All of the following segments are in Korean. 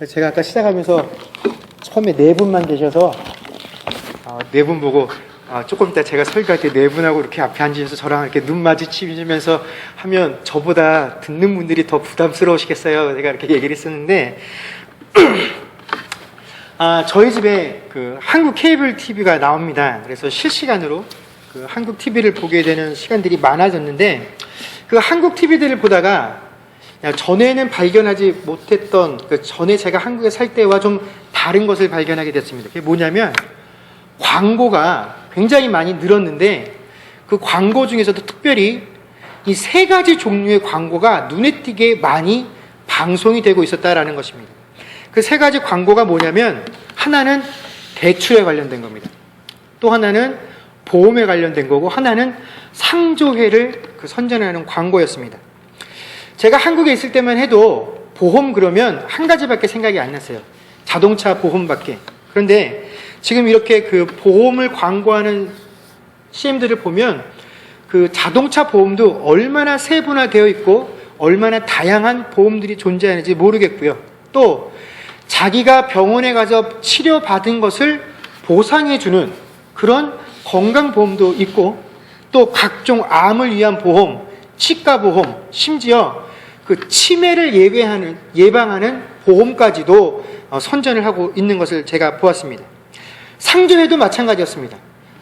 제가 아까 시작하면서 처음에 네 분만 계셔서 네 분 보고 조금 이따 제가 설교할 때 네 분하고 이렇게 앞에 앉으셔서 저랑 이렇게 눈 마주치면서 하면 저보다 듣는 분들이 더 부담스러우시겠어요. 제가 이렇게 얘기를 했었는데 저희 집에 그 한국 케이블 TV가 나옵니다. 그래서 실시간으로 그 한국 TV를 보게 되는 시간들이 많아졌는데 그 한국 TV들을 보다가 전에는 발견하지 못했던 전에 제가 한국에 살 때와 좀 다른 것을 발견하게 됐습니다. 그게 뭐냐면 광고가 굉장히 많이 늘었는데 그 광고 중에서도 특별히 이 세 가지 종류의 광고가 눈에 띄게 많이 방송이 되고 있었다라는 것입니다. 그 세 가지 광고가 뭐냐면 하나는 대출에 관련된 겁니다. 또 하나는 보험에 관련된 거고 하나는 상조회를 선전하는 광고였습니다. 제가 한국에 있을 때만 해도 보험 그러면 한 가지밖에 생각이 안 났어요. 자동차 보험밖에. 그런데 지금 이렇게 그 보험을 광고하는 CM들을 보면 그 자동차 보험도 얼마나 세분화되어 있고 얼마나 다양한 보험들이 존재하는지 모르겠고요. 또 자기가 병원에 가서 치료받은 것을 보상해주는 그런 건강보험도 있고 또 각종 암을 위한 보험, 치과보험, 심지어 그 치매를 예방하는 보험까지도 선전을 하고 있는 것을 제가 보았습니다. 상조회도 마찬가지였습니다.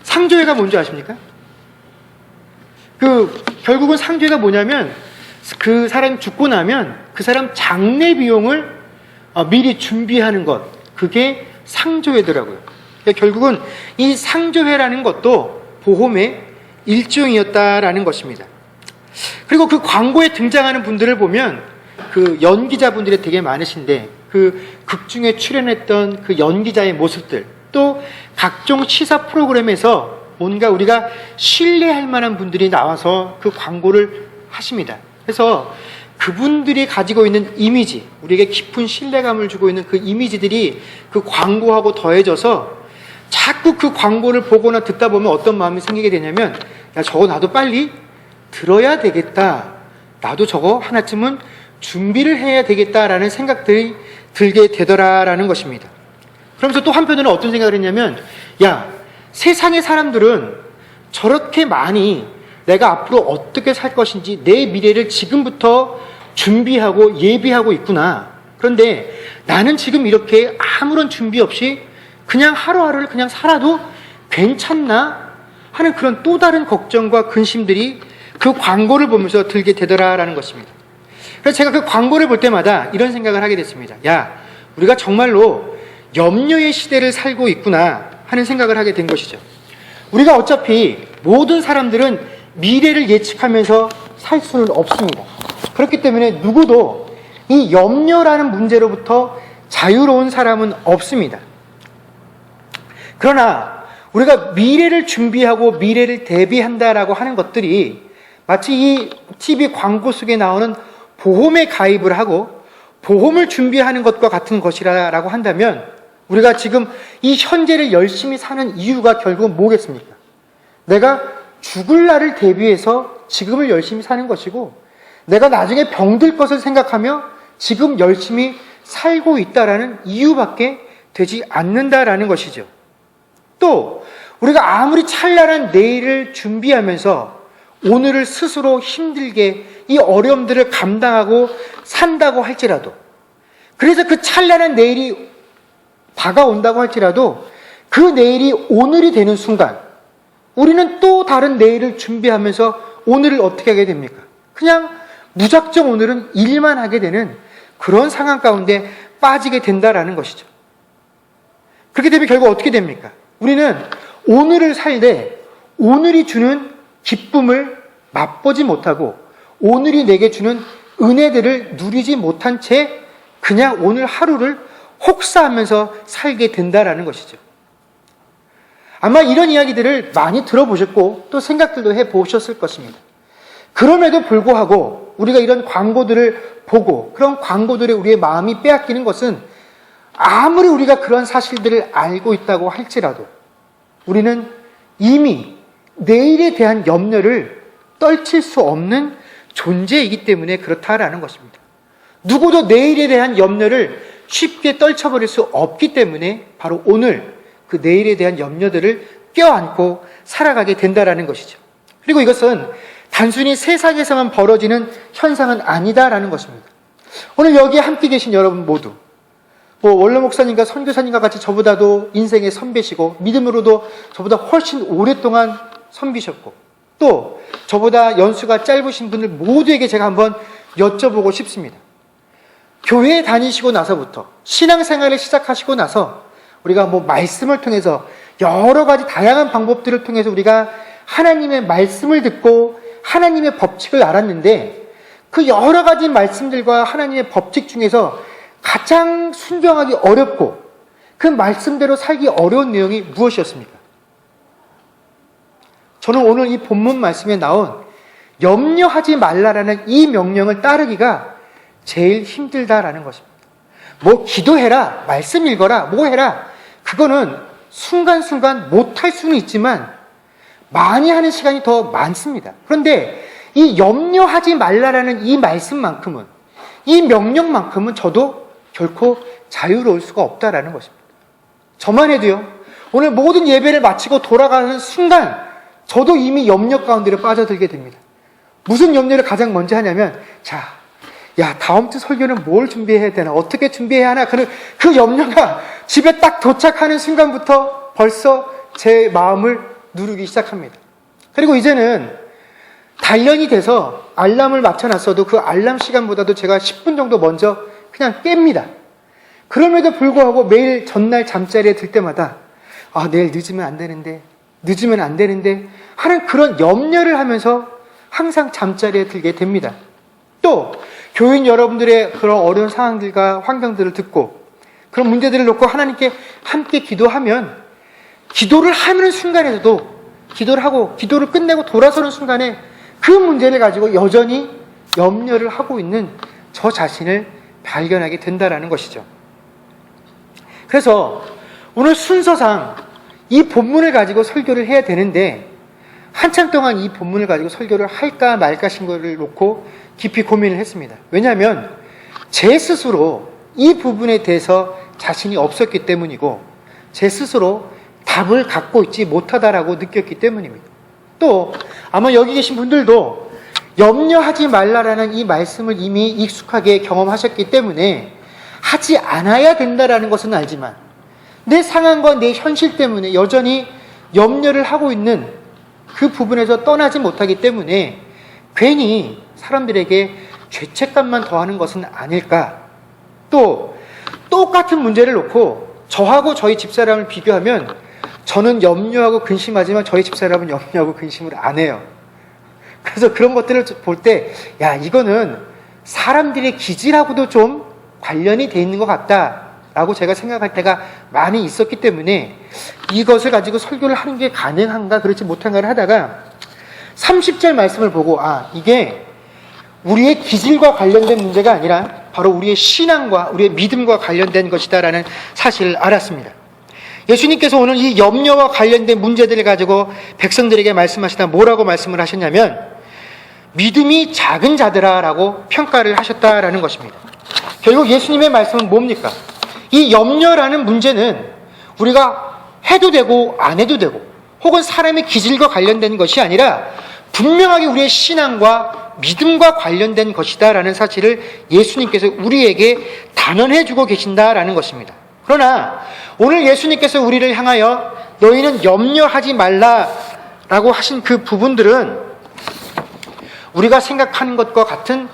상조회가 뭔지 아십니까? 결국은 상조회가 뭐냐면 그 사람이 죽고 나면 그 사람 장례 비용을 미리 준비하는 것, 그게 상조회더라고요. 그러니까 결국은 이 상조회라는 것도 보험의 일종이었다라는 것입니다. 그리고 그 광고에 등장하는 분들을 보면 그 연기자분들이 되게 많으신데 그 극중에 출연했던 그 연기자의 모습들, 또 각종 시사 프로그램에서 뭔가 우리가 신뢰할 만한 분들이 나와서 그 광고를 하십니다. 그래서 그분들이 가지고 있는 이미지, 우리에게 깊은 신뢰감을 주고 있는 그 이미지들이 그 광고하고 더해져서 자꾸 그 광고를 보거나 듣다 보면 어떤 마음이 생기게 되냐면 야, 저거 나도 빨리 들어야 되겠다. 나도 저거 하나쯤은 준비를 해야 되겠다라는 생각들이 들게 되더라라는 것입니다. 그러면서 또 한편으로는 어떤 생각을 했냐면 야, 세상의 사람들은 저렇게 많이 내가 앞으로 어떻게 살 것인지 내 미래를 지금부터 준비하고 예비하고 있구나. 그런데 나는 지금 이렇게 아무런 준비 없이 그냥 하루하루를 그냥 살아도 괜찮나 하는 그런 또 다른 걱정과 근심들이 그 광고를 보면서 들게 되더라라는 것입니다. 그래서 제가 그 광고를 볼 때마다 이런 생각을 하게 됐습니다. 야, 우리가 정말로 염려의 시대를 살고 있구나 하는 생각을 하게 된 것이죠. 우리가 어차피 모든 사람들은 미래를 예측하면서 살 수는 없습니다. 그렇기 때문에 누구도 이 염려라는 문제로부터 자유로운 사람은 없습니다. 그러나 우리가 미래를 준비하고 미래를 대비한다라고 하는 것들이 마치 이 TV 광고 속에 나오는 보험에 가입을 하고 보험을 준비하는 것과 같은 것이라고 한다면 우리가 지금 이 현재를 열심히 사는 이유가 결국은 뭐겠습니까? 내가 죽을 날을 대비해서 지금을 열심히 사는 것이고 내가 나중에 병들 것을 생각하며 지금 열심히 살고 있다라는 이유밖에 되지 않는다라는 것이죠. 또 우리가 아무리 찬란한 내일을 준비하면서 오늘을 스스로 힘들게 이 어려움들을 감당하고 산다고 할지라도 그래서 그 찬란한 내일이 다가온다고 할지라도 그 내일이 오늘이 되는 순간 우리는 또 다른 내일을 준비하면서 오늘을 어떻게 하게 됩니까? 그냥 무작정 오늘은 일만 하게 되는 그런 상황 가운데 빠지게 된다라는 것이죠. 그렇게 되면 결국 어떻게 됩니까? 우리는 오늘을 살되 오늘이 주는 기쁨을 맛보지 못하고 오늘이 내게 주는 은혜들을 누리지 못한 채 그냥 오늘 하루를 혹사하면서 살게 된다라는 것이죠. 아마 이런 이야기들을 많이 들어보셨고 또 생각들도 해보셨을 것입니다. 그럼에도 불구하고 우리가 이런 광고들을 보고 그런 광고들에 우리의 마음이 빼앗기는 것은 아무리 우리가 그런 사실들을 알고 있다고 할지라도 우리는 이미 내일에 대한 염려를 떨칠 수 없는 존재이기 때문에 그렇다라는 것입니다. 누구도 내일에 대한 염려를 쉽게 떨쳐버릴 수 없기 때문에 바로 오늘 그 내일에 대한 염려들을 껴안고 살아가게 된다라는 것이죠. 그리고 이것은 단순히 세상에서만 벌어지는 현상은 아니다라는 것입니다. 오늘 여기에 함께 계신 여러분 모두, 원로 목사님과 선교사님과 같이 저보다도 인생의 선배시고 믿음으로도 저보다 훨씬 오랫동안 선비셨고, 또 저보다 연수가 짧으신 분들 모두에게 제가 한번 여쭤보고 싶습니다. 교회에 다니시고 나서부터, 신앙생활을 시작하시고 나서 우리가 말씀을 통해서 여러 가지 다양한 방법들을 통해서 우리가 하나님의 말씀을 듣고 하나님의 법칙을 알았는데, 그 여러 가지 말씀들과 하나님의 법칙 중에서 가장 순종하기 어렵고 그 말씀대로 살기 어려운 내용이 무엇이었습니까? 저는 오늘 이 본문 말씀에 나온 염려하지 말라라는 이 명령을 따르기가 제일 힘들다라는 것입니다. 기도해라, 말씀 읽어라, 해라, 그거는 순간순간 못할 수는 있지만 많이 하는 시간이 더 많습니다. 그런데 이 염려하지 말라라는 이 말씀만큼은, 이 명령만큼은 저도 결코 자유로울 수가 없다라는 것입니다. 저만 해도요, 오늘 모든 예배를 마치고 돌아가는 순간 저도 이미 염려 가운데로 빠져들게 됩니다. 무슨 염려를 가장 먼저 하냐면, 다음 주 설교는 뭘 준비해야 되나, 어떻게 준비해야 하나, 그 염려가 집에 딱 도착하는 순간부터 벌써 제 마음을 누르기 시작합니다. 그리고 이제는 단련이 돼서 알람을 맞춰놨어도 그 알람 시간보다도 제가 10분 정도 먼저 그냥 깹니다. 그럼에도 불구하고 매일 전날 잠자리에 들 때마다 내일 늦으면 안 되는데 하는 그런 염려를 하면서 항상 잠자리에 들게 됩니다. 또 교인 여러분들의 그런 어려운 상황들과 환경들을 듣고 그런 문제들을 놓고 하나님께 함께 기도하면, 기도를 하는 순간에서도 기도를 하고 기도를 끝내고 돌아서는 순간에 그 문제를 가지고 여전히 염려를 하고 있는 저 자신을 발견하게 된다라는 것이죠. 그래서 오늘 순서상 이 본문을 가지고 설교를 해야 되는데, 한참 동안 이 본문을 가지고 설교를 할까 말까 신거를 놓고 깊이 고민을 했습니다. 왜냐하면 제 스스로 이 부분에 대해서 자신이 없었기 때문이고, 제 스스로 답을 갖고 있지 못하다라고 느꼈기 때문입니다. 또 아마 여기 계신 분들도 염려하지 말라라는 이 말씀을 이미 익숙하게 경험하셨기 때문에 하지 않아야 된다라는 것은 알지만, 내 상황과 내 현실 때문에 여전히 염려를 하고 있는 그 부분에서 떠나지 못하기 때문에 괜히 사람들에게 죄책감만 더하는 것은 아닐까. 또 똑같은 문제를 놓고 저하고 저희 집사람을 비교하면 저는 염려하고 근심하지만 저희 집사람은 염려하고 근심을 안 해요. 그래서 그런 것들을 볼 때 이거는 사람들의 기질하고도 좀 관련이 돼 있는 것 같다라고 제가 생각할 때가 많이 있었기 때문에 이것을 가지고 설교를 하는 게 가능한가 그렇지 못한가를 하다가 30절 말씀을 보고 이게 우리의 기질과 관련된 문제가 아니라 바로 우리의 신앙과 우리의 믿음과 관련된 것이다라는 사실을 알았습니다. 예수님께서 오늘 이 염려와 관련된 문제들을 가지고 백성들에게 말씀하시다 뭐라고 말씀을 하셨냐면, 믿음이 작은 자들아라고 평가를 하셨다라는 것입니다. 결국 예수님의 말씀은 뭡니까? 이 염려라는 문제는 우리가 해도 되고 안 해도 되고 혹은 사람의 기질과 관련된 것이 아니라 분명하게 우리의 신앙과 믿음과 관련된 것이다라는 사실을 예수님께서 우리에게 단언해주고 계신다라는 것입니다. 그러나 오늘 예수님께서 우리를 향하여 너희는 염려하지 말라라고 하신 그 부분들은 우리가 생각하는 것과 같은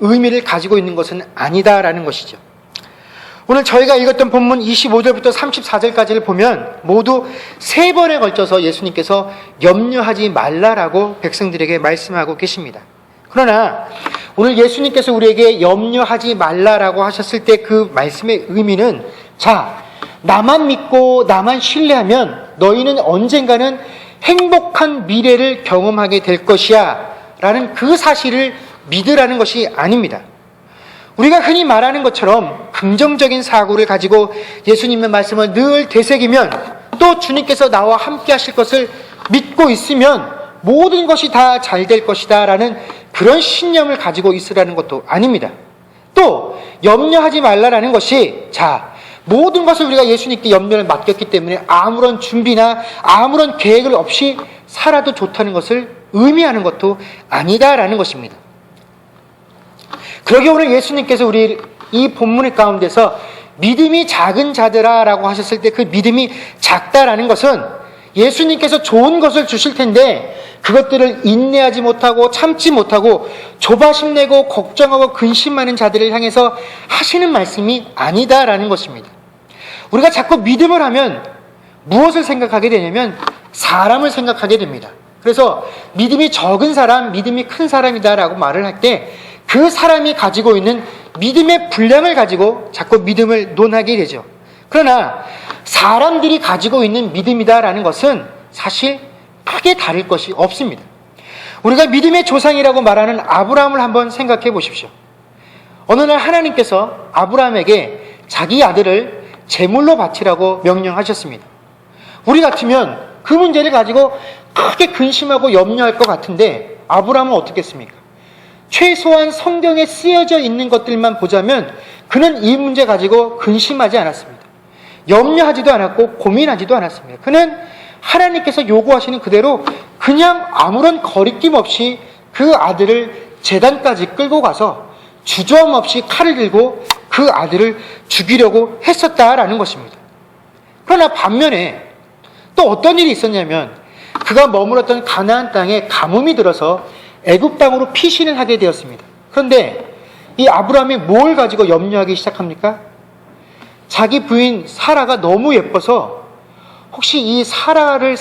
의미를 가지고 있는 것은 아니다라는 것이죠. 오늘 저희가 읽었던 본문 25절부터 34절까지를 보면 모두 3번에 걸쳐서 예수님께서 염려하지 말라라고 백성들에게 말씀하고 계십니다. 그러나 오늘 예수님께서 우리에게 염려하지 말라라고 하셨을 때 그 말씀의 의미는, 나만 믿고 나만 신뢰하면 너희는 언젠가는 행복한 미래를 경험하게 될 것이야 라는 그 사실을 믿으라는 것이 아닙니다. 우리가 흔히 말하는 것처럼 긍정적인 사고를 가지고 예수님의 말씀을 늘 되새기면, 또 주님께서 나와 함께 하실 것을 믿고 있으면 모든 것이 다 잘 될 것이다 라는 그런 신념을 가지고 있으라는 것도 아닙니다. 또 염려하지 말라라는 것이, 자, 모든 것을 우리가 예수님께 염려를 맡겼기 때문에 아무런 준비나 아무런 계획을 없이 살아도 좋다는 것을 의미하는 것도 아니다라는 것입니다. 그러기에 오늘 예수님께서 우리 이 본문 가운데서 믿음이 작은 자들아 라고 하셨을 때 그 믿음이 작다라는 것은 예수님께서 좋은 것을 주실 텐데 그것들을 인내하지 못하고 참지 못하고 조바심 내고 걱정하고 근심하는 자들을 향해서 하시는 말씀이 아니다라는 것입니다. 우리가 자꾸 믿음을 하면 무엇을 생각하게 되냐면 사람을 생각하게 됩니다. 그래서 믿음이 적은 사람, 믿음이 큰 사람이다라고 말을 할 때 그 사람이 가지고 있는 믿음의 분량을 가지고 자꾸 믿음을 논하게 되죠. 그러나 사람들이 가지고 있는 믿음이다라는 것은 사실 크게 다를 것이 없습니다. 우리가 믿음의 조상이라고 말하는 아브라함을 한번 생각해 보십시오. 어느 날 하나님께서 아브라함에게 자기 아들을 제물로 바치라고 명령하셨습니다. 우리 같으면 그 문제를 가지고 크게 근심하고 염려할 것 같은데 아브라함은 어떻겠습니까? 최소한 성경에 쓰여져 있는 것들만 보자면 그는 이 문제 가지고 근심하지 않았습니다. 염려하지도 않았고 고민하지도 않았습니다. 그는 하나님께서 요구하시는 그대로 그냥 아무런 거리낌 없이 그 아들을 제단까지 끌고 가서 주저함 없이 칼을 들고 그 아들을 죽이려고 했었다라는 것입니다. 그러나 반면에 또 어떤 일이 있었냐면 그가 머물렀던 가나안 땅에 가뭄이 들어서 애굽 땅으로 피신을 하게 되었습니다. 그런데 이 아브라함이 뭘 가지고 염려하기 시작합니까? 자기 부인 사라가 너무 예뻐서 혹시 이 사라를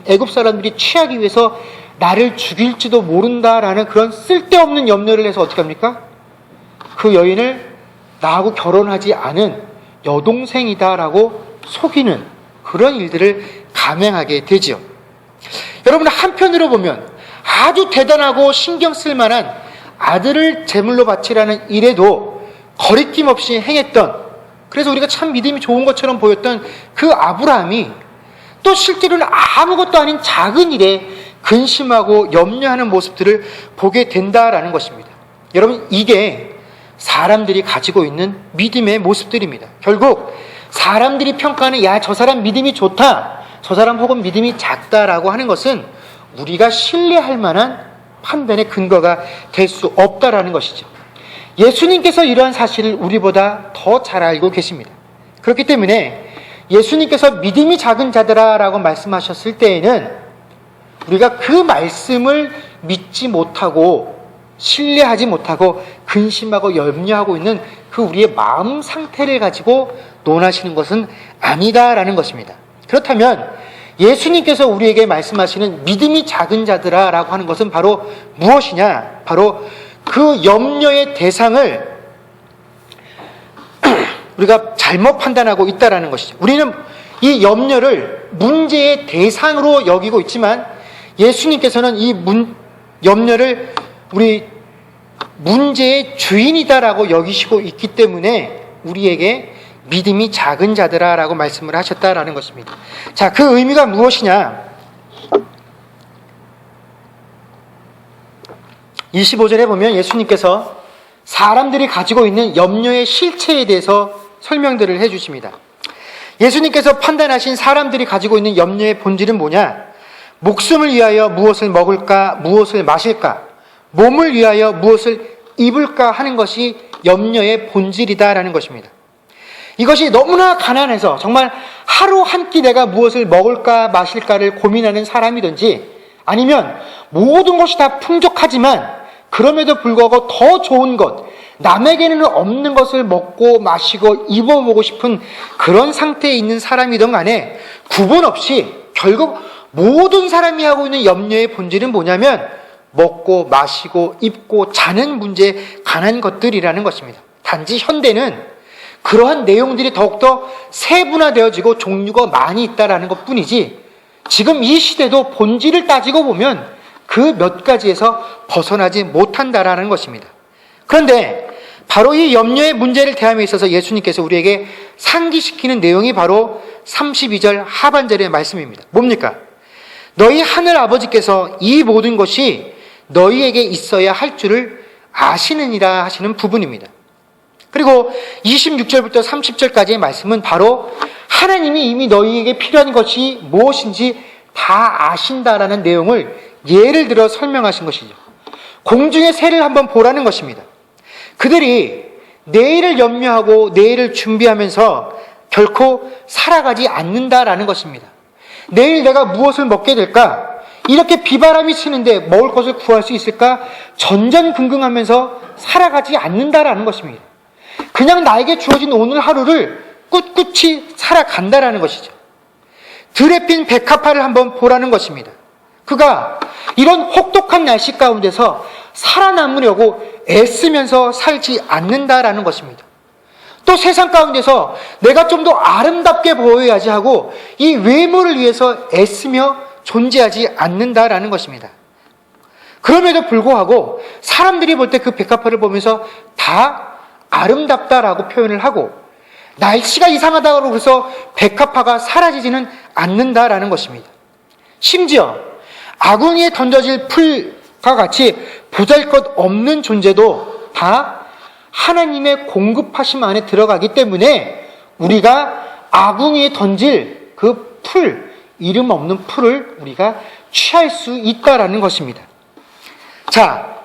애굽 사람들이 취하기 위해서 나를 죽일지도 모른다라는 그런 쓸데없는 염려를 해서 어떻게 합니까? 그 여인을 나하고 결혼하지 않은 여동생이다라고 속이는 그런 일들을 감행하게 되지요. 여러분, 한편으로 보면 아주 대단하고 신경 쓸 만한 아들을 제물로 바치라는 일에도 거리낌 없이 행했던, 그래서 우리가 참 믿음이 좋은 것처럼 보였던 그 아브라함이 또 실제로는 아무것도 아닌 작은 일에 근심하고 염려하는 모습들을 보게 된다라는 것입니다. 여러분, 이게 사람들이 가지고 있는 믿음의 모습들입니다. 결국 사람들이 평가하는 야, 저 사람 믿음이 좋다, 저 사람 혹은 믿음이 작다라고 하는 것은 우리가 신뢰할 만한 판단의 근거가 될 수 없다라는 것이죠. 예수님께서 이러한 사실을 우리보다 더 잘 알고 계십니다. 그렇기 때문에 예수님께서 믿음이 작은 자들아 라고 말씀하셨을 때에는 우리가 그 말씀을 믿지 못하고 신뢰하지 못하고 근심하고 염려하고 있는 그 우리의 마음 상태를 가지고 논하시는 것은 아니다라는 것입니다. 그렇다면 예수님께서 우리에게 말씀하시는 믿음이 작은 자들아 라고 하는 것은 바로 무엇이냐? 바로 그 염려의 대상을 우리가 잘못 판단하고 있다라는 것이죠. 우리는 이 염려를 문제의 대상으로 여기고 있지만 예수님께서는 이 염려를 우리 문제의 주인이다라고 여기시고 있기 때문에 우리에게 믿음이 작은 자들아 라고 말씀을 하셨다라는 것입니다. 자, 그 의미가 무엇이냐? 25절에 보면 예수님께서 사람들이 가지고 있는 염려의 실체에 대해서 설명들을 해주십니다. 예수님께서 판단하신 사람들이 가지고 있는 염려의 본질은 뭐냐? 목숨을 위하여 무엇을 먹을까, 무엇을 마실까, 몸을 위하여 무엇을 입을까 하는 것이 염려의 본질이다라는 것입니다. 이것이 너무나 가난해서 정말 하루 한 끼 내가 무엇을 먹을까 마실까를 고민하는 사람이든지, 아니면 모든 것이 다 풍족하지만 그럼에도 불구하고 더 좋은 것, 남에게는 없는 것을 먹고 마시고 입어보고 싶은 그런 상태에 있는 사람이든 간에 구분 없이 결국 모든 사람이 하고 있는 염려의 본질은 뭐냐면 먹고 마시고 입고 자는 문제에 관한 것들이라는 것입니다. 단지 현대는 그러한 내용들이 더욱더 세분화되어지고 종류가 많이 있다는 것뿐이지, 지금 이 시대도 본질을 따지고 보면 그 몇 가지에서 벗어나지 못한다라는 것입니다. 그런데 바로 이 염려의 문제를 대함에 있어서 예수님께서 우리에게 상기시키는 내용이 바로 32절 하반절의 말씀입니다. 뭡니까? 너희 하늘 아버지께서 이 모든 것이 너희에게 있어야 할 줄을 아시느니라 하시는 부분입니다. 그리고 26절부터 30절까지의 말씀은 바로 하나님이 이미 너희에게 필요한 것이 무엇인지 다 아신다라는 내용을 예를 들어 설명하신 것이죠. 공중의 새를 한번 보라는 것입니다. 그들이 내일을 염려하고 내일을 준비하면서 결코 살아가지 않는다라는 것입니다. 내일 내가 무엇을 먹게 될까? 이렇게 비바람이 치는데 먹을 것을 구할 수 있을까? 전전긍긍하면서 살아가지 않는다라는 것입니다. 그냥 나에게 주어진 오늘 하루를 꿋꿋이 살아간다라는 것이죠. 들에 핀 백합화를 한번 보라는 것입니다. 그가 이런 혹독한 날씨 가운데서 살아남으려고 애쓰면서 살지 않는다라는 것입니다. 또 세상 가운데서 내가 좀 더 아름답게 보여야지 하고 이 외모를 위해서 애쓰며 존재하지 않는다라는 것입니다. 그럼에도 불구하고 사람들이 볼 때 그 백합화를 보면서 다 아름답다라고 표현을 하고 날씨가 이상하다고 해서 백합화가 사라지지는 않는다라는 것입니다. 심지어 아궁이에 던져질 풀과 같이 보잘것없는 존재도 다 하나님의 공급하심 안에 들어가기 때문에 우리가 아궁이에 던질 그 풀, 이름 없는 풀을 우리가 취할 수 있다라는 것입니다. 자,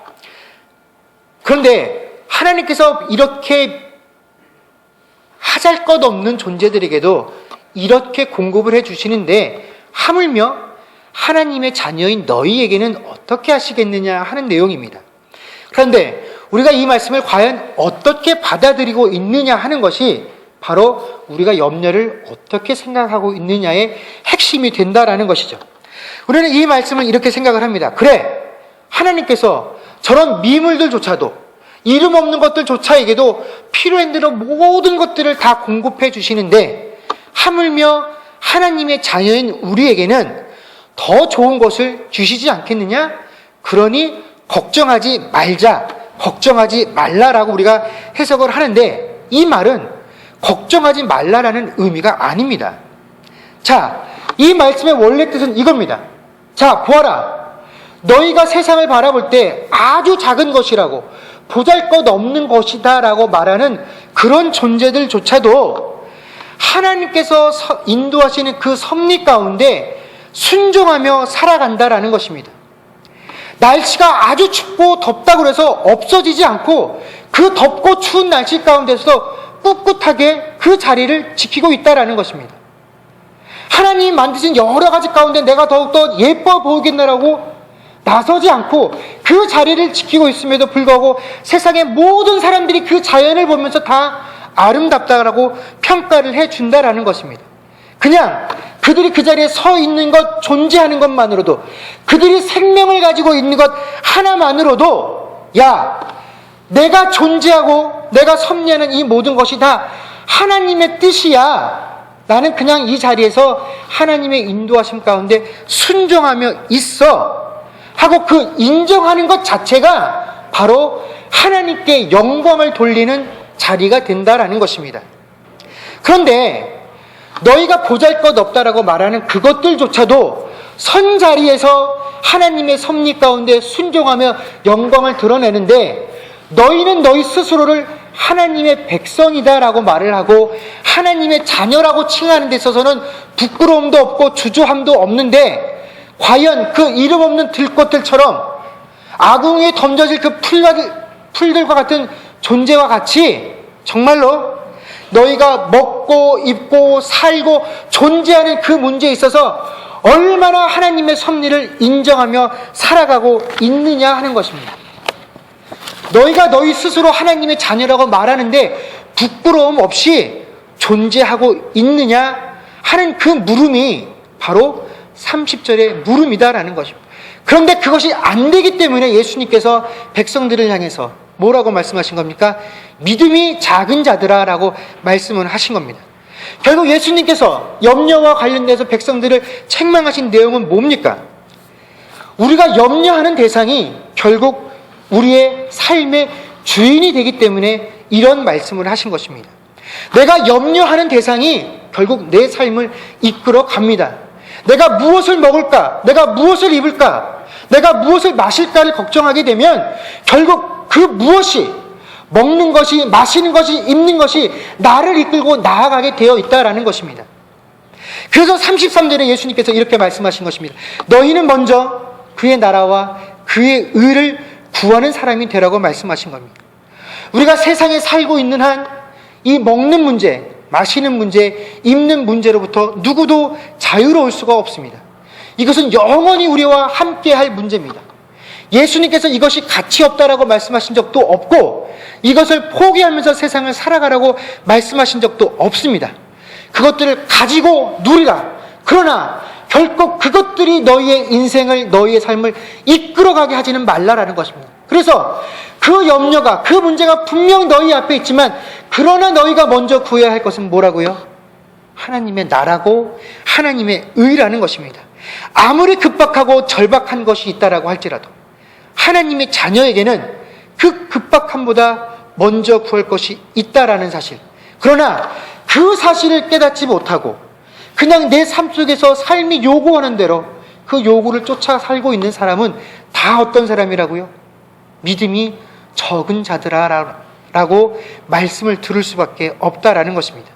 그런데 하나님께서 이렇게 하잘것없는 존재들에게도 이렇게 공급을 해주시는데 하물며 하나님의 자녀인 너희에게는 어떻게 하시겠느냐 하는 내용입니다. 그런데 우리가 이 말씀을 과연 어떻게 받아들이고 있느냐 하는 것이 바로 우리가 염려를 어떻게 생각하고 있느냐의 핵심이 된다라는 것이죠. 우리는 이 말씀을 이렇게 생각을 합니다. 그래, 하나님께서 저런 미물들조차도 이름 없는 것들조차에게도 필요한 대로 모든 것들을 다 공급해 주시는데 하물며 하나님의 자녀인 우리에게는 더 좋은 것을 주시지 않겠느냐? 그러니 걱정하지 말자, 걱정하지 말라라고 우리가 해석을 하는데 이 말은 걱정하지 말라라는 의미가 아닙니다. 자, 이 말씀의 원래 뜻은 이겁니다. 자, 보아라. 너희가 세상을 바라볼 때 아주 작은 것이라고 보잘것없는 것이다라고 말하는 그런 존재들조차도 하나님께서 인도하시는 그 섭리 가운데 순종하며 살아간다라는 것입니다. 날씨가 아주 춥고 덥다고 해서 없어지지 않고 그 덥고 추운 날씨 가운데서 꿋꿋하게 그 자리를 지키고 있다라는 것입니다. 하나님이 만드신 여러 가지 가운데 내가 더욱더 예뻐 보이겠나라고 나서지 않고 그 자리를 지키고 있음에도 불구하고 세상의 모든 사람들이 그 자연을 보면서 다 아름답다라고 평가를 해준다라는 것입니다. 그냥 그들이 그 자리에 서 있는 것, 존재하는 것만으로도, 그들이 생명을 가지고 있는 것 하나만으로도 야, 내가 존재하고 내가 섭리하는 이 모든 것이 다 하나님의 뜻이야. 나는 그냥 이 자리에서 하나님의 인도하심 가운데 순종하며 있어 하고 그 인정하는 것 자체가 바로 하나님께 영광을 돌리는 자리가 된다라는 것입니다. 그런데 너희가 보잘것없다라고 말하는 그것들조차도 선 자리에서 하나님의 섭리 가운데 순종하며 영광을 드러내는데 너희는 너희 스스로를 하나님의 백성이다라고 말을 하고 하나님의 자녀라고 칭하는 데 있어서는 부끄러움도 없고 주저함도 없는데 과연 그 이름 없는 들꽃들처럼 아궁이에 던져질 그 풀들과 같은 존재와 같이 정말로 너희가 먹고 입고 살고 존재하는 그 문제에 있어서 얼마나 하나님의 섭리를 인정하며 살아가고 있느냐 하는 것입니다. 너희가 너희 스스로 하나님의 자녀라고 말하는데 부끄러움 없이 존재하고 있느냐 하는 그 물음이 바로 30절의 물음이다라는 것입니다. 그런데 그것이 안 되기 때문에 예수님께서 백성들을 향해서 뭐라고 말씀하신 겁니까? 믿음이 작은 자들아 라고 말씀을 하신 겁니다. 결국 예수님께서 염려와 관련돼서 백성들을 책망하신 내용은 뭡니까? 우리가 염려하는 대상이 결국 우리의 삶의 주인이 되기 때문에 이런 말씀을 하신 것입니다. 내가 염려하는 대상이 결국 내 삶을 이끌어 갑니다. 내가 무엇을 먹을까? 내가 무엇을 입을까? 내가 무엇을 마실까를 걱정하게 되면 결국 그 무엇이 먹는 것이, 마시는 것이, 입는 것이 나를 이끌고 나아가게 되어 있다라는 것입니다. 그래서 33절에 예수님께서 이렇게 말씀하신 것입니다. 너희는 먼저 그의 나라와 그의 의를 구하는 사람이 되라고 말씀하신 겁니다. 우리가 세상에 살고 있는 한 이 먹는 문제, 마시는 문제, 입는 문제로부터 누구도 자유로울 수가 없습니다. 이것은 영원히 우리와 함께 할 문제입니다. 예수님께서 이것이 가치 없다라고 말씀하신 적도 없고 이것을 포기하면서 세상을 살아가라고 말씀하신 적도 없습니다. 그것들을 가지고 누리라. 그러나 결코 그것들이 너희의 인생을, 너희의 삶을 이끌어가게 하지는 말라라는 것입니다. 그래서 그 염려가, 그 문제가 분명 너희 앞에 있지만 그러나 너희가 먼저 구해야 할 것은 뭐라고요? 하나님의 나라고 하나님의 의라는 것입니다. 아무리 급박하고 절박한 것이 있다라고 할지라도 하나님의 자녀에게는 그 급박함보다 먼저 구할 것이 있다라는 사실. 그러나 그 사실을 깨닫지 못하고 그냥 내 삶 속에서 삶이 요구하는 대로 그 요구를 쫓아 살고 있는 사람은 다 어떤 사람이라고요? 믿음이 적은 자들아라고 말씀을 들을 수밖에 없다라는 것입니다.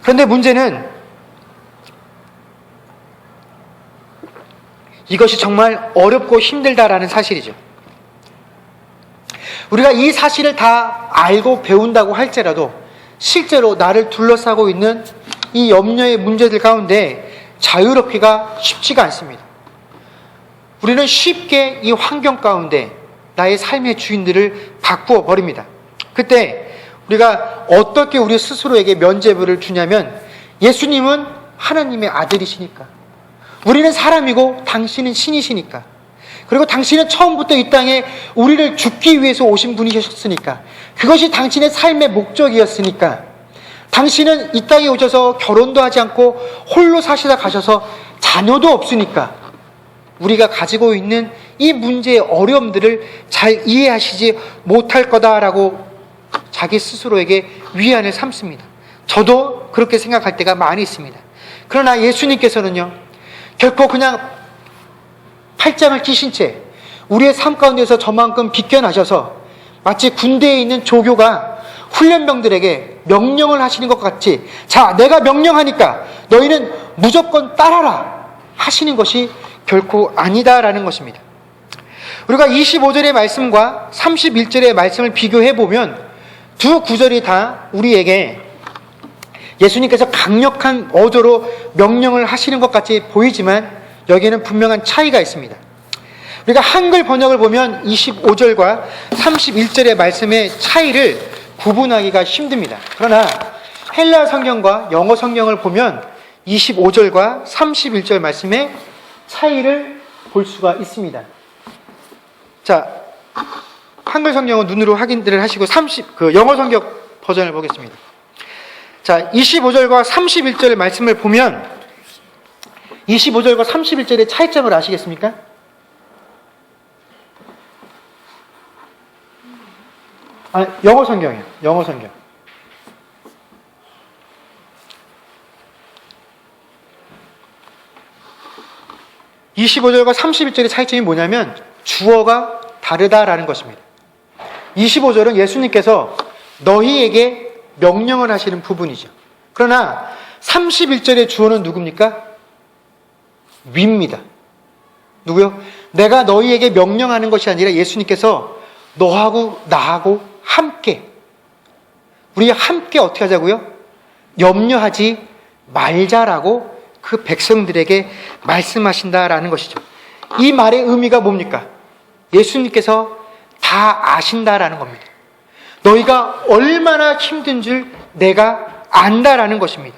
그런데 문제는 이것이 정말 어렵고 힘들다라는 사실이죠. 우리가 이 사실을 다 알고 배운다고 할지라도 실제로 나를 둘러싸고 있는 이 염려의 문제들 가운데 자유롭기가 쉽지가 않습니다. 우리는 쉽게 이 환경 가운데 나의 삶의 주인들을 바꾸어 버립니다. 그때 우리가 어떻게 우리 스스로에게 면죄부를 주냐면 예수님은 하나님의 아들이시니까, 우리는 사람이고 당신은 신이시니까, 그리고 당신은 처음부터 이 땅에 우리를 죽기 위해서 오신 분이셨으니까, 그것이 당신의 삶의 목적이었으니까, 당신은 이 땅에 오셔서 결혼도 하지 않고 홀로 사시다 가셔서 자녀도 없으니까 우리가 가지고 있는 이 문제의 어려움들을 잘 이해하시지 못할 거다라고 자기 스스로에게 위안을 삼습니다. 저도 그렇게 생각할 때가 많이 있습니다. 그러나 예수님께서는요, 결코 그냥 팔짱을 끼신 채 우리의 삶 가운데서 저만큼 비껴나셔서 마치 군대에 있는 조교가 훈련병들에게 명령을 하시는 것 같이, 자, 내가 명령하니까 너희는 무조건 따라라 하시는 것이 결코 아니다라는 것입니다. 우리가 25절의 말씀과 31절의 말씀을 비교해 보면 두 구절이 다 우리에게 예수님께서 강력한 어조로 명령을 하시는 것 같이 보이지만 여기에는 분명한 차이가 있습니다. 우리가 한글 번역을 보면 25절과 31절의 말씀의 차이를 구분하기가 힘듭니다. 그러나 헬라 성경과 영어 성경을 보면 25절과 31절 말씀의 차이를 볼 수가 있습니다. 자, 한글 성경은 눈으로 확인들을 하시고 영어 성경 버전을 보겠습니다. 자, 25절과 31절 말씀을 보면 25절과 31절의 차이점을 아시겠습니까? 영어 성경이요. 영어 성경. 25절과 31절의 차이점이 뭐냐면 주어가 다르다라는 것입니다. 25절은 예수님께서 너희에게 명령을 하시는 부분이죠. 그러나 31절의 주어는 누굽니까? 위입니다. 누구요? 내가 너희에게 명령하는 것이 아니라 예수님께서 너하고 나하고 함께, 우리 함께 어떻게 하자고요? 염려하지 말자라고 그 백성들에게 말씀하신다라는 것이죠. 이 말의 의미가 뭡니까? 예수님께서 다 아신다라는 겁니다. 너희가 얼마나 힘든 줄 내가 안다라는 것입니다.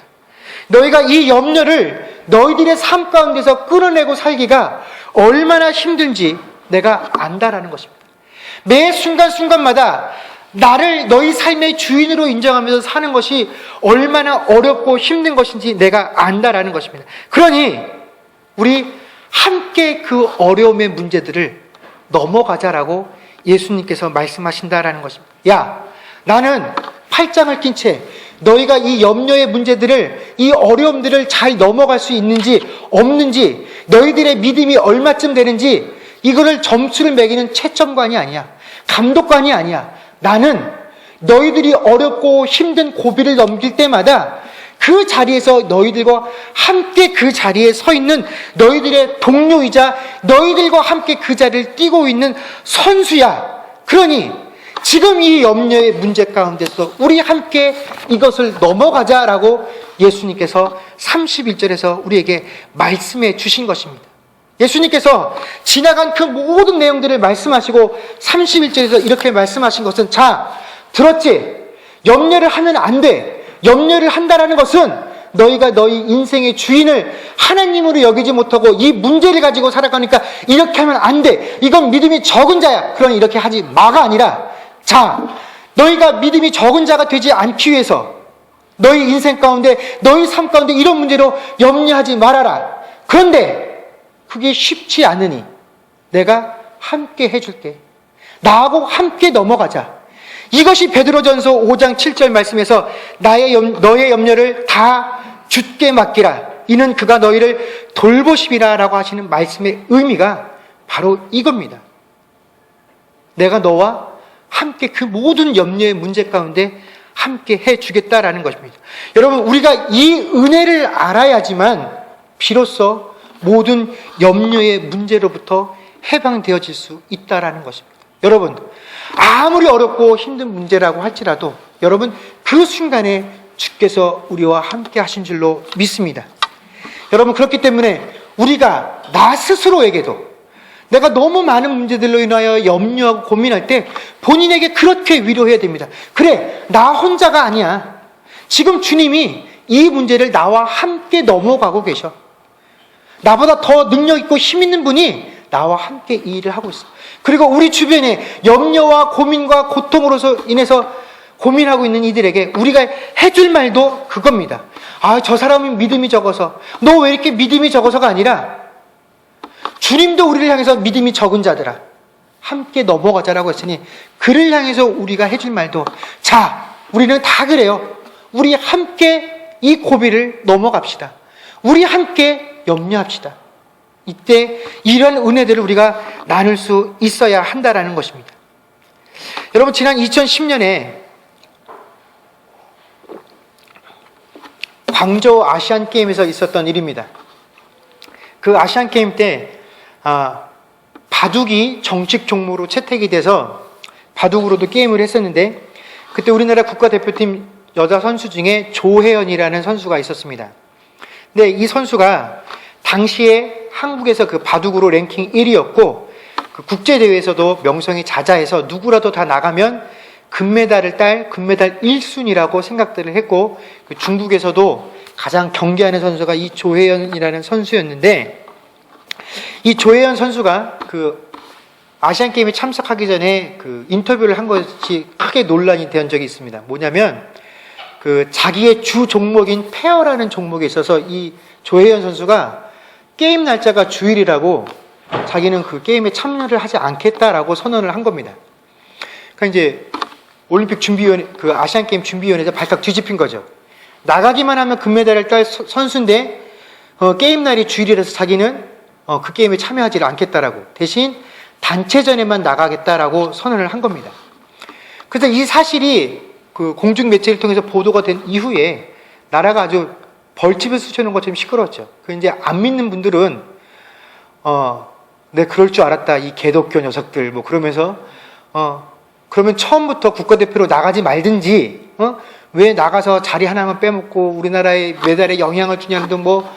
너희가 이 염려를 너희들의 삶 가운데서 끌어내고 살기가 얼마나 힘든지 내가 안다라는 것입니다. 매 순간순간마다 나를 너희 삶의 주인으로 인정하면서 사는 것이 얼마나 어렵고 힘든 것인지 내가 안다라는 것입니다. 그러니 우리 함께 그 어려움의 문제들을 넘어가자라고 예수님께서 말씀하신다라는 것입니다. 야, 나는 팔짱을 낀 채 너희가 이 염려의 문제들을, 이 어려움들을 잘 넘어갈 수 있는지 없는지, 너희들의 믿음이 얼마쯤 되는지 이거를 점수를 매기는 채점관이 아니야. 감독관이 아니야. 나는 너희들이 어렵고 힘든 고비를 넘길 때마다 그 자리에서 너희들과 함께 그 자리에 서 있는 너희들의 동료이자 너희들과 함께 그 자리를 뛰고 있는 선수야. 그러니 지금 이 염려의 문제 가운데서 우리 함께 이것을 넘어가자라고 예수님께서 31절에서 우리에게 말씀해 주신 것입니다. 예수님께서 지나간 그 모든 내용들을 말씀하시고 31절에서 이렇게 말씀하신 것은, 자, 들었지? 염려를 하면 안 돼. 염려를 한다라는 것은 너희가 너희 인생의 주인을 하나님으로 여기지 못하고 이 문제를 가지고 살아가니까 이렇게 하면 안 돼. 이건 믿음이 적은 자야. 그러니 이렇게 하지 마가 아니라, 자, 너희가 믿음이 적은 자가 되지 않기 위해서 너희 인생 가운데, 너희 삶 가운데 이런 문제로 염려하지 말아라. 그런데 그게 쉽지 않으니 내가 함께 해줄게. 나하고 함께 넘어가자. 이것이 베드로전서 5장 7절 말씀에서 너의 염려를 다 주께 맡기라. 이는 그가 너희를 돌보심이라 라고 하시는 말씀의 의미가 바로 이겁니다. 내가 너와 함께 그 모든 염려의 문제 가운데 함께 해주겠다라는 것입니다. 여러분, 우리가 이 은혜를 알아야지만 비로소 모든 염려의 문제로부터 해방되어질 수 있다라는 것입니다. 여러분, 아무리 어렵고 힘든 문제라고 할지라도 여러분, 그 순간에 주께서 우리와 함께 하신 줄로 믿습니다. 여러분, 그렇기 때문에 우리가 나 스스로에게도 내가 너무 많은 문제들로 인하여 염려하고 고민할 때 본인에게 그렇게 위로해야 됩니다. 그래, 나 혼자가 아니야. 지금 주님이 이 문제를 나와 함께 넘어가고 계셔. 나보다 더 능력 있고 힘 있는 분이 나와 함께 이 일을 하고 있어. 그리고 우리 주변에 염려와 고민과 고통으로서 인해서 고민하고 있는 이들에게 우리가 해줄 말도 그겁니다. 아, 저 사람은 믿음이 적어서, 너 왜 이렇게 믿음이 적어서가 아니라, 주님도 우리를 향해서 믿음이 적은 자들아, 함께 넘어가자라고 했으니 그를 향해서 우리가 해줄 말도, 자, 우리는 다 그래요. 우리 함께 이 고비를 넘어갑시다. 우리 함께 염려합시다. 이때 이런 은혜들을 우리가 나눌 수 있어야 한다라는 것입니다. 여러분, 지난 2010년에 광저우 아시안 게임에서 있었던 일입니다. 그 아시안 게임 때 바둑이 정식 종목으로 채택이 돼서 바둑으로도 게임을 했었는데, 그때 우리나라 국가대표팀 여자 선수 중에 조혜연이라는 선수가 있었습니다. 근데 이 선수가 당시에 한국에서 그 바둑으로 랭킹 1위였고, 그 국제대회에서도 명성이 자자해서 누구라도 다 나가면 금메달을 딸 금메달 1순위라고 생각들을 했고, 그 중국에서도 가장 경계하는 선수가 이 조혜연이라는 선수였는데, 이 조혜연 선수가 그 아시안 게임에 참석하기 전에 그 인터뷰를 한 것이 크게 논란이 된 적이 있습니다. 뭐냐면, 그 자기의 주 종목인 페어라는 종목에 있어서 이 조혜연 선수가 게임 날짜가 주일이라고 자기는 그 게임에 참여를 하지 않겠다라고 선언을 한 겁니다. 그러니까 이제 올림픽 준비위원회, 그 아시안 게임 준비위원회에서 발칵 뒤집힌 거죠. 나가기만 하면 금메달을 딸 선수인데 게임 날이 주일이라서 자기는 그 게임에 참여하지 않겠다라고, 대신 단체전에만 나가겠다라고 선언을 한 겁니다. 그래서 이 사실이 그 공중 매체를 통해서 보도가 된 이후에 나라가 아주 벌집을 쑤셔놓은 것처럼 시끄러웠죠. 그 이제 안 믿는 분들은 내 그럴 줄 알았다, 이 개독교 녀석들, 뭐 그러면서 그러면 처음부터 국가대표로 나가지 말든지, 왜 나가서 자리 하나만 빼먹고 우리나라의 메달에 영향을 주냐는 등 뭐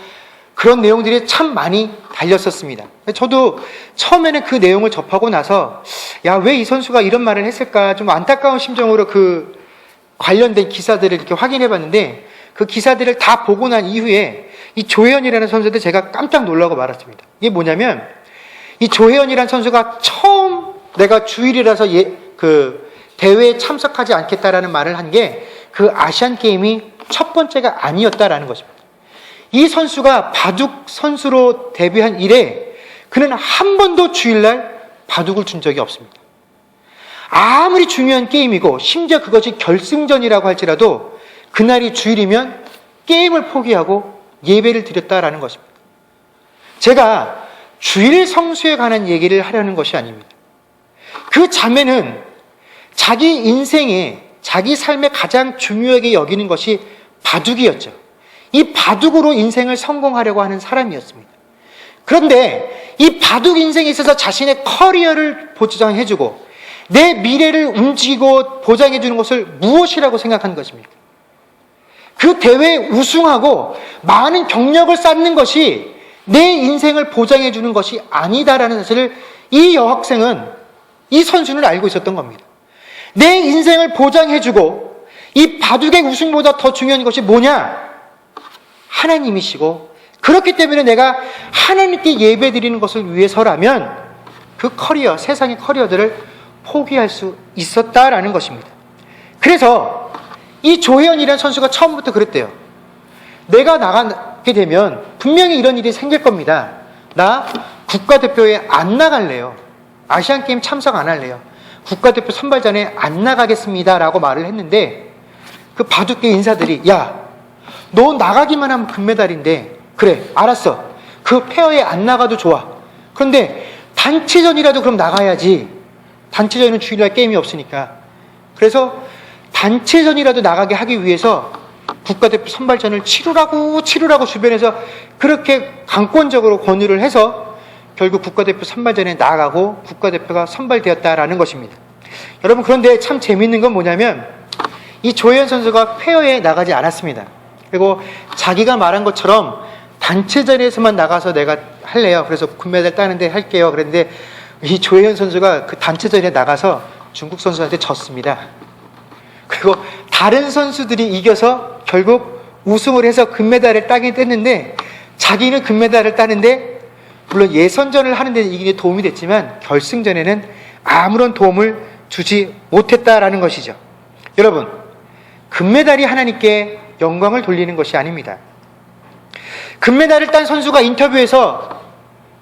그런 내용들이 참 많이 달렸었습니다. 저도 처음에는 그 내용을 접하고 나서, 야, 왜 이 선수가 이런 말을 했을까, 좀 안타까운 심정으로 그 관련된 기사들을 이렇게 확인해 봤는데, 그 기사들을 다 보고 난 이후에 이 조혜연이라는 선수한테 제가 깜짝 놀라고 말았습니다. 이게 뭐냐면, 이 조혜연이라는 선수가 처음 내가 주일이라서 그 대회에 참석하지 않겠다라는 말을 한 게 그 아시안 게임이 첫 번째가 아니었다라는 것입니다. 이 선수가 바둑 선수로 데뷔한 이래 그는 한 번도 주일날 바둑을 둔 적이 없습니다. 아무리 중요한 게임이고 심지어 그것이 결승전이라고 할지라도 그날이 주일이면 게임을 포기하고 예배를 드렸다라는 것입니다. 제가 주일 성수에 관한 얘기를 하려는 것이 아닙니다. 그 자매는 자기 인생에 자기 삶에 가장 중요하게 여기는 것이 바둑이었죠. 이 바둑으로 인생을 성공하려고 하는 사람이었습니다. 그런데 이 바둑 인생에 있어서 자신의 커리어를 보장해주고 내 미래를 움직이고 보장해주는 것을 무엇이라고 생각하는 것입니까? 그 대회에 우승하고 많은 경력을 쌓는 것이 내 인생을 보장해주는 것이 아니다라는 사실을 이 여학생은, 이 선수는 알고 있었던 겁니다. 내 인생을 보장해주고 이 바둑의 우승보다 더 중요한 것이 뭐냐? 하나님이시고, 그렇기 때문에 내가 하나님께 예배드리는 것을 위해서라면 그 커리어, 세상의 커리어들을 포기할 수 있었다라는 것입니다. 그래서 이 조혜연이라는 선수가 처음부터 그랬대요. 내가 나가게 되면 분명히 이런 일이 생길 겁니다. 나 국가대표에 안 나갈래요. 아시안게임 참석 안 할래요. 국가대표 선발전에 안 나가겠습니다 라고 말을 했는데, 그 바둑계 인사들이 야, 너 나가기만 하면 금메달인데, 그래 알았어, 그 페어에 안 나가도 좋아. 그런데 단체전이라도 그럼 나가야지. 단체전은 주일날 게임이 없으니까. 그래서 단체전이라도 나가게 하기 위해서 국가대표 선발전을 치르라고 주변에서 그렇게 강권적으로 권유를 해서 결국 국가대표 선발전에 나가고 국가대표가 선발되었다라는 것입니다. 여러분, 그런데 참 재밌는 건 뭐냐면 이 조혜연 선수가 페어에 나가지 않았습니다. 그리고 자기가 말한 것처럼 단체전에서만 나가서 내가 할래요. 그래서 금메달 따는데 할게요. 그랬는데 이 조혜연 선수가 그 단체전에 나가서 중국 선수한테 졌습니다. 그리고 다른 선수들이 이겨서 결국 우승을 해서 금메달을 따긴 뗐는데, 자기는 금메달을 따는데 물론 예선전을 하는 데 이기는 데 도움이 됐지만 결승전에는 아무런 도움을 주지 못했다라는 것이죠. 여러분, 금메달이 하나님께 영광을 돌리는 것이 아닙니다. 금메달을 딴 선수가 인터뷰에서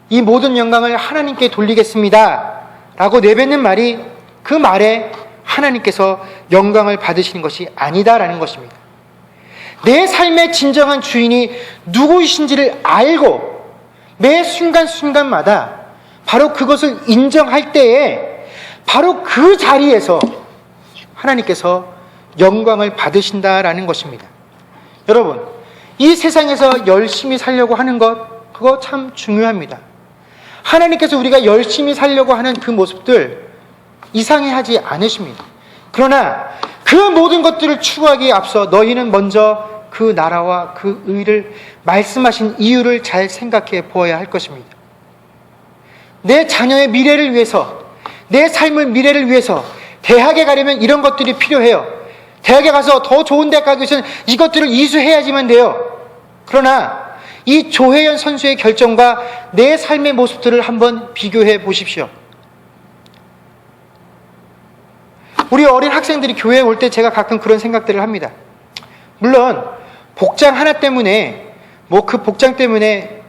이 모든 영광을 하나님께 돌리겠습니다 라고 내뱉는 말이, 그 말에 하나님께서 영광을 받으시는 것이 아니다라는 것입니다. 내 삶의 진정한 주인이 누구이신지를 알고 매 순간순간마다 바로 그것을 인정할 때에 바로 그 자리에서 하나님께서 영광을 받으신다라는 것입니다. 여러분, 이 세상에서 열심히 살려고 하는 것, 그거 참 중요합니다. 하나님께서 우리가 열심히 살려고 하는 그 모습들 이상해하지 않으십니다. 그러나 그 모든 것들을 추구하기에 앞서 너희는 먼저 그 나라와 그 의를 말씀하신 이유를 잘 생각해 보아야 할 것입니다. 내 자녀의 미래를 위해서, 내 삶의 미래를 위해서 대학에 가려면 이런 것들이 필요해요. 대학에 가서 더 좋은 대학 가기 위해서는 이것들을 이수해야지만 돼요. 그러나 이 조혜연 선수의 결정과 내 삶의 모습들을 한번 비교해 보십시오. 우리 어린 학생들이 교회에 올 때 제가 가끔 그런 생각들을 합니다. 물론 복장 하나 때문에, 그 복장 때문에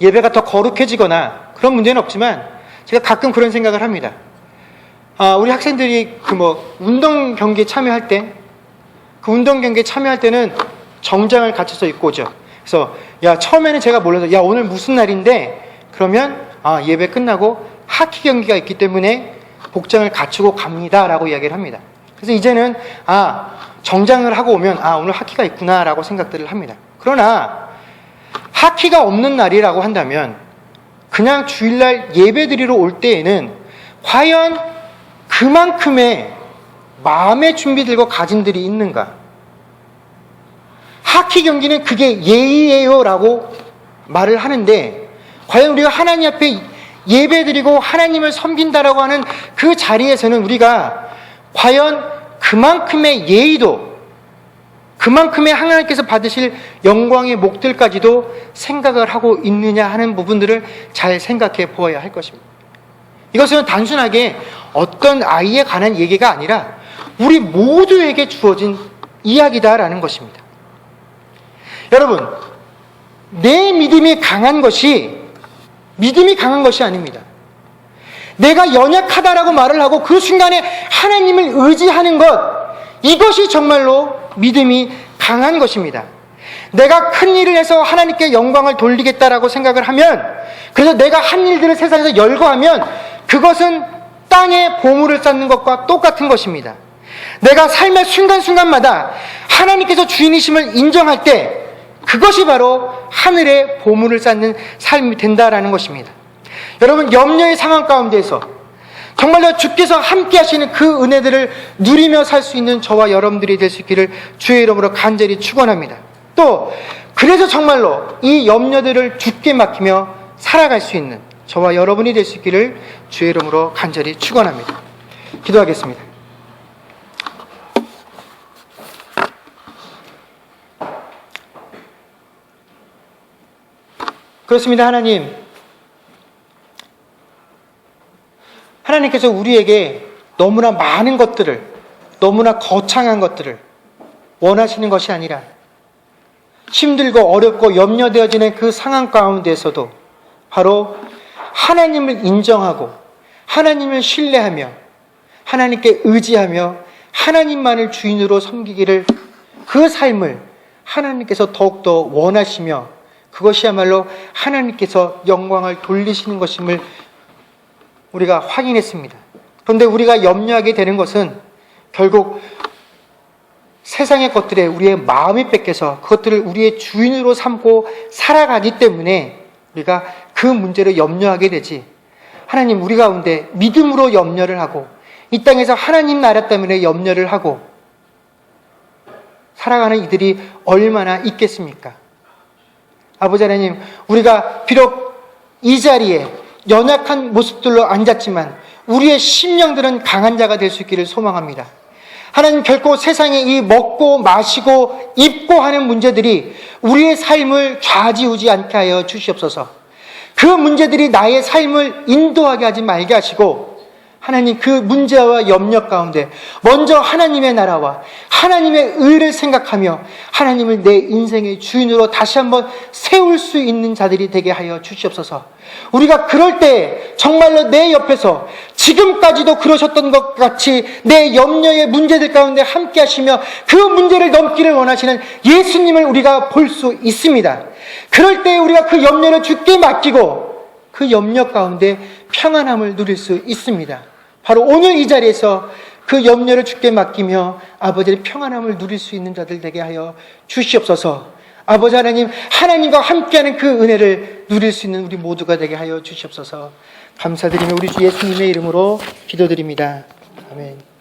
예배가 더 거룩해지거나 그런 문제는 없지만 제가 가끔 그런 생각을 합니다. 우리 학생들이 운동 경기에 참여할 때, 그 운동 경기에 참여할 때는 정장을 갖춰서 입고 오죠. 그래서 처음에는 제가 몰라서 오늘 무슨 날인데, 그러면 예배 끝나고 하키 경기가 있기 때문에 복장을 갖추고 갑니다 라고 이야기를 합니다. 그래서 이제는 정장을 하고 오면 오늘 하키가 있구나 라고 생각들을 합니다. 그러나 하키가 없는 날이라고 한다면 그냥 주일날 예배드리러 올 때에는 과연 그만큼의 마음의 준비들과 가짐들이 있는가? 하키 경기는 그게 예의예요 라고 말을 하는데, 과연 우리가 하나님 앞에 예배드리고 하나님을 섬긴다라고 하는 그 자리에서는 우리가 과연 그만큼의 예의도, 그만큼의 하나님께서 받으실 영광의 목들까지도 생각을 하고 있느냐 하는 부분들을 잘 생각해 보아야 할 것입니다. 이것은 단순하게 어떤 아이에 관한 얘기가 아니라 우리 모두에게 주어진 이야기다라는 것입니다. 여러분, 내 믿음이 강한 것이 아닙니다. 내가 연약하다라고 말을 하고 그 순간에 하나님을 의지하는 것, 이것이 정말로 믿음이 강한 것입니다. 내가 큰 일을 해서 하나님께 영광을 돌리겠다라고 생각을 하면, 그래서 내가 한 일들을 세상에서 열거하면 그것은 땅에 보물을 쌓는 것과 똑같은 것입니다. 내가 삶의 순간순간마다 하나님께서 주인이심을 인정할 때 그것이 바로 하늘의 보물을 쌓는 삶이 된다라는 것입니다. 여러분, 염려의 상황 가운데에서 정말로 주께서 함께 하시는 그 은혜들을 누리며 살 수 있는 저와 여러분들이 될 수 있기를 주의 이름으로 간절히 축원합니다. 또 그래서 정말로 이 염려들을 주께 맡기며 살아갈 수 있는 저와 여러분이 될 수 있기를 주의 이름으로 간절히 축원합니다. 기도하겠습니다. 그렇습니다. 하나님께서 우리에게 너무나 많은 것들을, 너무나 거창한 것들을 원하시는 것이 아니라 힘들고 어렵고 염려되어지는 그 상황 가운데서도 바로 하나님을 인정하고 하나님을 신뢰하며 하나님께 의지하며 하나님만을 주인으로 섬기기를, 그 삶을 하나님께서 더욱더 원하시며 그것이야말로 하나님께서 영광을 돌리시는 것임을 우리가 확인했습니다. 그런데 우리가 염려하게 되는 것은 결국 세상의 것들에 우리의 마음이 뺏겨서 그것들을 우리의 주인으로 삼고 살아가기 때문에 우리가 그 문제로 염려하게 되지, 하나님 우리 가운데 믿음으로 염려를 하고 이 땅에서 하나님 나라 때문에 염려를 하고 살아가는 이들이 얼마나 있겠습니까? 아버지 하나님, 우리가 비록 이 자리에 연약한 모습들로 앉았지만 우리의 심령들은 강한 자가 될 수 있기를 소망합니다. 하나님, 결코 세상에 이 먹고 마시고 입고 하는 문제들이 우리의 삶을 좌지우지 않게 하여 주시옵소서. 그 문제들이 나의 삶을 인도하게 하지 말게 하시고, 하나님 그 문제와 염려 가운데 먼저 하나님의 나라와 하나님의 의를 생각하며 하나님을 내 인생의 주인으로 다시 한번 세울 수 있는 자들이 되게 하여 주시옵소서. 우리가 그럴 때 정말로 내 옆에서 지금까지도 그러셨던 것 같이 내 염려의 문제들 가운데 함께 하시며 그 문제를 넘기를 원하시는 예수님을 우리가 볼 수 있습니다. 그럴 때 우리가 그 염려를 주께 맡기고 그 염려 가운데 평안함을 누릴 수 있습니다. 바로 오늘 이 자리에서 그 염려를 주께 맡기며 아버지의 평안함을 누릴 수 있는 자들 되게 하여 주시옵소서. 아버지 하나님, 하나님과 함께하는 그 은혜를 누릴 수 있는 우리 모두가 되게 하여 주시옵소서. 감사드리며 우리 주 예수님의 이름으로 기도드립니다. 아멘.